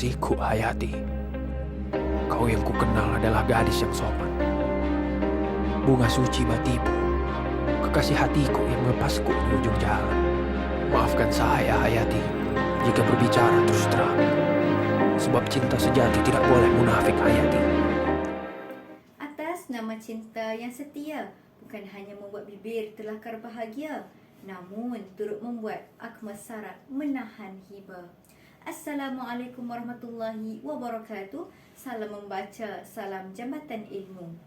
Kekasihku Hayati, kau yang ku kenal adalah gadis yang sopan, bunga suci batiku, kekasih hatiku yang melepasku di ujung jalan. Maafkan saya Hayati jika berbicara terus terang, sebab cinta sejati tidak boleh munafik Hayati. Atas nama cinta yang setia, bukan hanya membuat bibir terlakar bahagia, namun turut membuat akmal sarat menahan hibah. Assalamualaikum warahmatullahi wabarakatuh. Salam membaca, salam jambatan ilmu.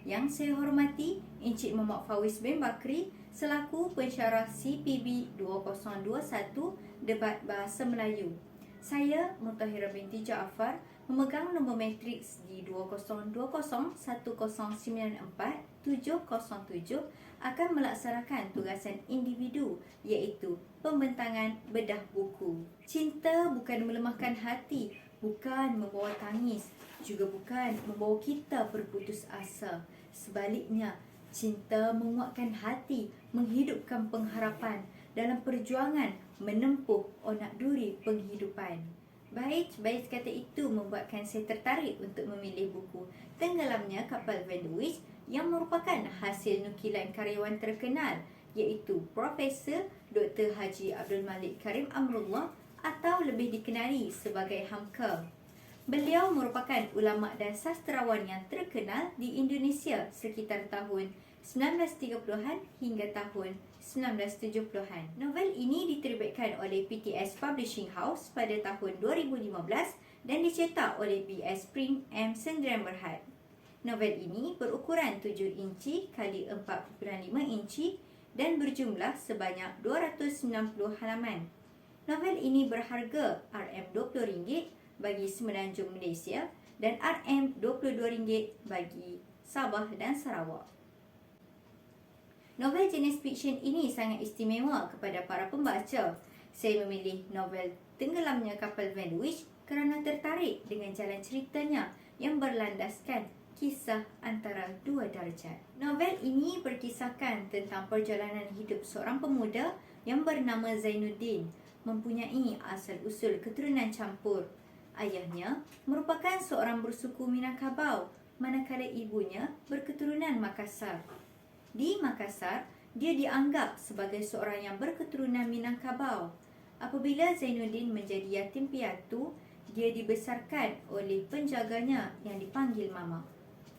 Yang saya hormati Encik Muhammad Fawis bin Bakri selaku pensyarah CPB 2021 Debat Bahasa Melayu. Saya Mutahirah binti Jaafar memegang nombor matriks di 20201094-707 akan melaksanakan tugasan individu iaitu pembentangan bedah buku. Cinta bukan melemahkan hati, bukan membawa tangis, juga bukan membawa kita berputus asa. Sebaliknya, cinta menguatkan hati, menghidupkan pengharapan dalam perjuangan menempuh onak duri penghidupan. Bait-bait kata itu membuatkan saya tertarik untuk memilih buku Tenggelamnya Kapal Van der Wijk yang merupakan hasil nukilan karyawan terkenal iaitu Profesor Dr. Haji Abdul Malik Karim Amrullah atau lebih dikenali sebagai Hamka. Beliau merupakan ulama dan sastrawan yang terkenal di Indonesia sekitar tahun 1930-an hingga tahun 1970-an. Novel ini diterbitkan oleh PTS Publishing House pada tahun 2015 dan dicetak oleh BS Print M. Sendirian Berhad. Novel ini berukuran 7 inci x 4.5 inci dan berjumlah sebanyak 290 halaman. Novel ini berharga RM20 bagi Semenanjung Malaysia dan RM22 bagi Sabah dan Sarawak. Novel jenis fiksyen ini sangat istimewa kepada para pembaca. Saya memilih novel Tenggelamnya Kapal Van der Wijk kerana tertarik dengan jalan ceritanya yang berlandaskan kisah antara dua darjat. Novel ini berkisahkan tentang perjalanan hidup seorang pemuda yang bernama Zainuddin, mempunyai asal-usul keturunan campur. Ayahnya merupakan seorang bersuku Minangkabau, manakala ibunya berketurunan Makassar. Di Makassar, dia dianggap sebagai seorang yang berketurunan Minangkabau. Apabila Zainuddin menjadi yatim piatu, dia dibesarkan oleh penjaganya yang dipanggil Mama.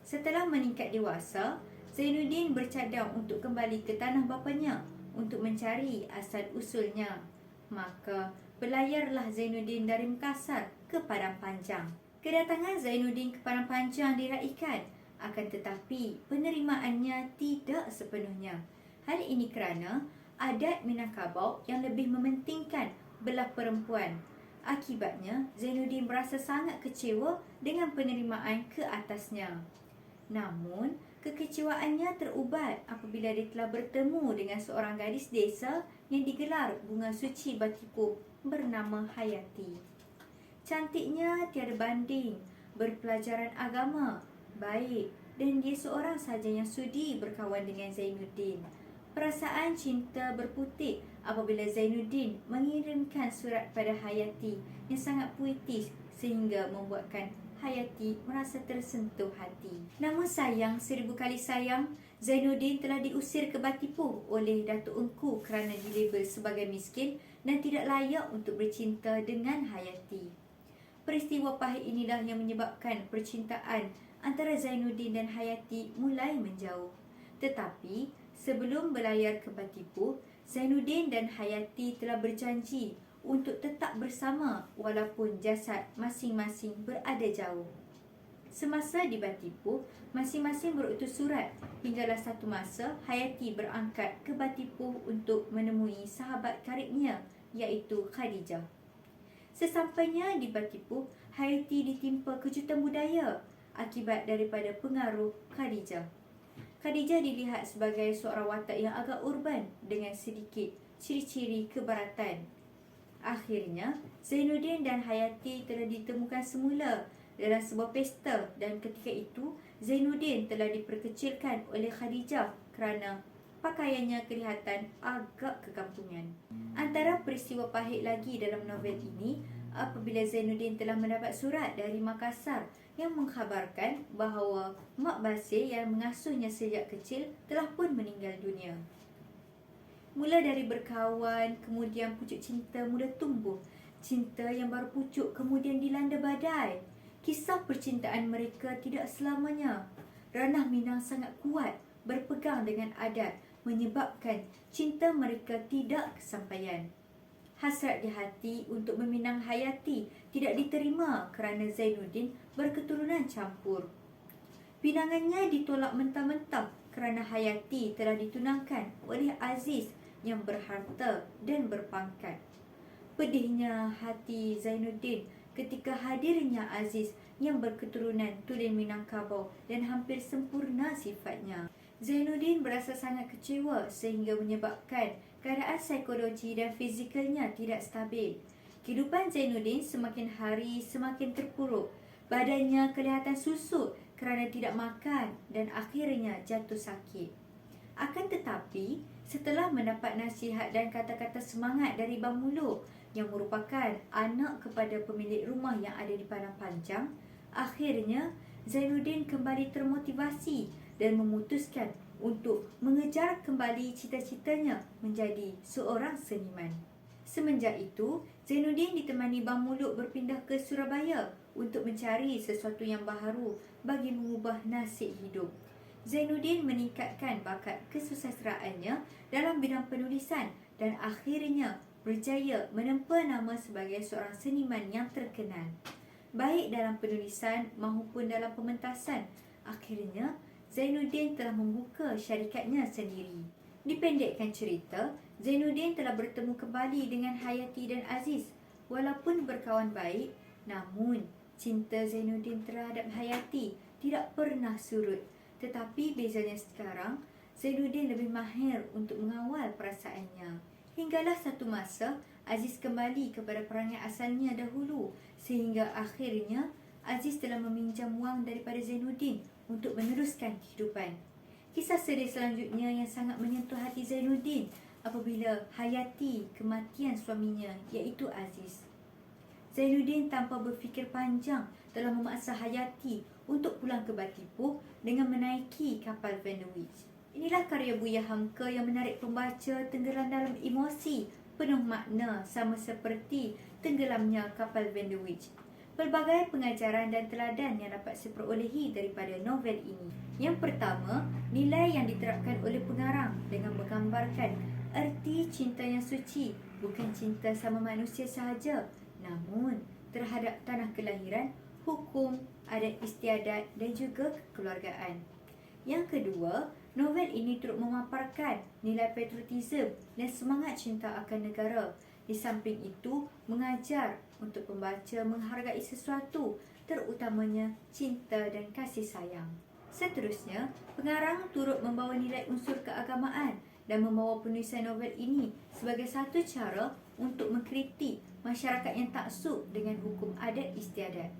Setelah meningkat dewasa, Zainuddin bercadang untuk kembali ke tanah bapanya untuk mencari asal-usulnya. Maka, berlayarlah Zainuddin dari Makassar ke Padang Panjang. Kedatangan Zainuddin ke Padang Panjang diraikan, akan tetapi penerimaannya tidak sepenuhnya. Hal ini kerana adat Minangkabau yang lebih mementingkan belah perempuan. Akibatnya, Zainuddin berasa sangat kecewa dengan penerimaan ke atasnya. Namun, kekecewaannya terubat apabila dia telah bertemu dengan seorang gadis desa yang digelar bunga suci batipu bernama Hayati. Cantiknya tiada banding, berpelajaran agama, baik, dan dia seorang sahaja yang sudi berkawan dengan Zainuddin. Perasaan cinta berputik apabila Zainuddin mengirimkan surat pada Hayati yang sangat puitis sehingga membuatkan Hayati merasa tersentuh hati. Namun sayang, 1000 kali sayang, Zainuddin telah diusir ke Batipu oleh Datuk Engku kerana dilabel sebagai miskin dan tidak layak untuk bercinta dengan Hayati. Peristiwa pahit inilah yang menyebabkan percintaan antara Zainuddin dan Hayati mulai menjauh. Tetapi, sebelum berlayar ke Batipu, Zainuddin dan Hayati telah berjanji untuk tetap bersama walaupun jasad masing-masing berada jauh. Semasa di Batipu, masing-masing berutus surat hinggalah satu masa Hayati berangkat ke Batipu untuk menemui sahabat karibnya iaitu Khadijah. Sesampainya di Batipu, Hayati ditimpa kejutan budaya akibat daripada pengaruh Khadijah. Khadijah dilihat sebagai seorang watak yang agak urban dengan sedikit ciri-ciri kebaratan. Akhirnya, Zainuddin dan Hayati telah ditemukan semula dalam sebuah pesta dan ketika itu, Zainuddin telah diperkecilkan oleh Khadijah kerana pakaiannya kelihatan agak kekampungan. Antara peristiwa pahit lagi dalam novel ini apabila Zainuddin telah mendapat surat dari Makassar yang mengkhabarkan bahawa Mak Basir yang mengasuhnya sejak kecil telah pun meninggal dunia. Mula dari berkawan, kemudian pucuk cinta mula tumbuh. Cinta yang baru pucuk kemudian dilanda badai. Kisah percintaan mereka tidak selamanya. Ranah Minang sangat kuat berpegang dengan adat menyebabkan cinta mereka tidak kesampaian. Hasrat di hati untuk meminang Hayati tidak diterima kerana Zainuddin berketurunan campur. Pinangannya ditolak mentah-mentah kerana Hayati telah ditunangkan oleh Aziz yang berharta dan berpangkat. Pedihnya hati Zainuddin ketika hadirnya Aziz yang berketurunan Tulen Minangkabau dan hampir sempurna sifatnya. Zainuddin berasa sangat kecewa sehingga menyebabkan keadaan psikologi dan fizikalnya tidak stabil. Kehidupan Zainuddin semakin hari semakin terpuruk. Badannya kelihatan susut kerana tidak makan dan akhirnya jatuh sakit. Akan tetapi, setelah mendapat nasihat dan kata-kata semangat dari Bang Muluk yang merupakan anak kepada pemilik rumah yang ada di Padang Panjang, akhirnya Zainuddin kembali termotivasi dan memutuskan untuk mengejar kembali cita-citanya menjadi seorang seniman. Semenjak itu, Zainuddin ditemani Bang Muluk berpindah ke Surabaya untuk mencari sesuatu yang baharu bagi mengubah nasib hidup. Zainuddin meningkatkan bakat kesusastraannya dalam bidang penulisan dan akhirnya berjaya menempa nama sebagai seorang seniman yang terkenal. Baik dalam penulisan maupun dalam pementasan, akhirnya Zainuddin telah membuka syarikatnya sendiri. Dipendekkan cerita, Zainuddin telah bertemu kembali dengan Hayati dan Aziz. Walaupun berkawan baik, namun cinta Zainuddin terhadap Hayati tidak pernah surut. Tetapi bezanya sekarang, Zainuddin lebih mahir untuk mengawal perasaannya. Hinggalah satu masa, Aziz kembali kepada perangai asalnya dahulu sehingga akhirnya Aziz telah meminjam wang daripada Zainuddin untuk meneruskan kehidupan. Kisah sedih selanjutnya yang sangat menyentuh hati Zainuddin apabila Hayati kematian suaminya iaitu Aziz. Zainuddin tanpa berfikir panjang telah memaksa Hayati untuk pulang ke Batipuh dengan menaiki kapal Van der Wijk. Inilah karya Buya Hamka yang menarik pembaca tenggelam dalam emosi penuh makna sama seperti tenggelamnya kapal Van der Wijk. Pelbagai pengajaran dan teladan yang dapat diperolehi daripada novel ini. Yang pertama, nilai yang diterapkan oleh pengarang dengan menggambarkan erti cinta yang suci bukan cinta sama manusia sahaja, namun terhadap tanah kelahiran, hukum, adat istiadat dan juga kekeluargaan. Yang kedua, novel ini turut memaparkan nilai patriotisme dan semangat cinta akan negara. Di samping itu, mengajar untuk pembaca menghargai sesuatu, terutamanya cinta dan kasih sayang. Seterusnya, pengarang turut membawa nilai unsur keagamaan dan membawa penulisan novel ini sebagai satu cara untuk mengkritik masyarakat yang taksub dengan hukum adat istiadat.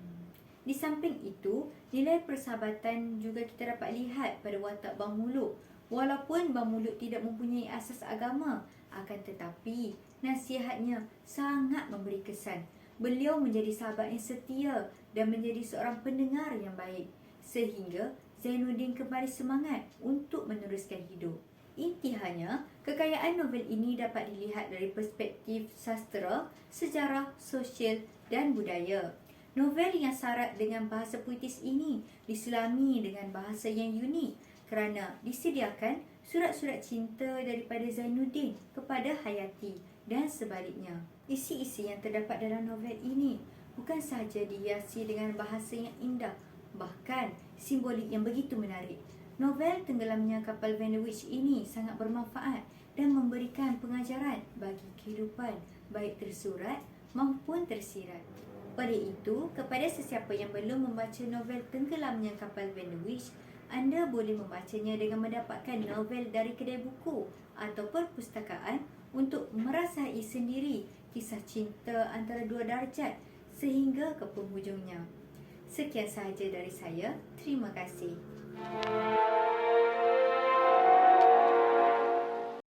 Di samping itu, nilai persahabatan juga kita dapat lihat pada watak Bang Muluk. Walaupun Bang Muluk tidak mempunyai asas agama, akan tetapi nasihatnya sangat memberi kesan. Beliau menjadi sahabat yang setia dan menjadi seorang pendengar yang baik, sehingga Zainuddin kembali semangat untuk meneruskan hidup. Intihannya, kekayaan novel ini dapat dilihat dari perspektif sastera, sejarah, sosial dan budaya. Novel yang syarat dengan bahasa puitis ini diselami dengan bahasa yang unik kerana disediakan surat-surat cinta daripada Zainuddin kepada Hayati dan sebaliknya. Isi-isi yang terdapat dalam novel ini bukan sahaja dihiasi dengan bahasa yang indah, bahkan simbolik yang begitu menarik. Novel Tenggelamnya Kapal Van der Wijk ini sangat bermanfaat dan memberikan pengajaran bagi kehidupan baik tersurat maupun tersirat. Oleh itu, kepada sesiapa yang belum membaca novel Tenggelamnya Kapal Van der Wijk, anda boleh membacanya dengan mendapatkan novel dari kedai buku atau perpustakaan untuk merasai sendiri kisah cinta antara dua darjat sehingga ke penghujungnya. Sekian sahaja dari saya. Terima kasih.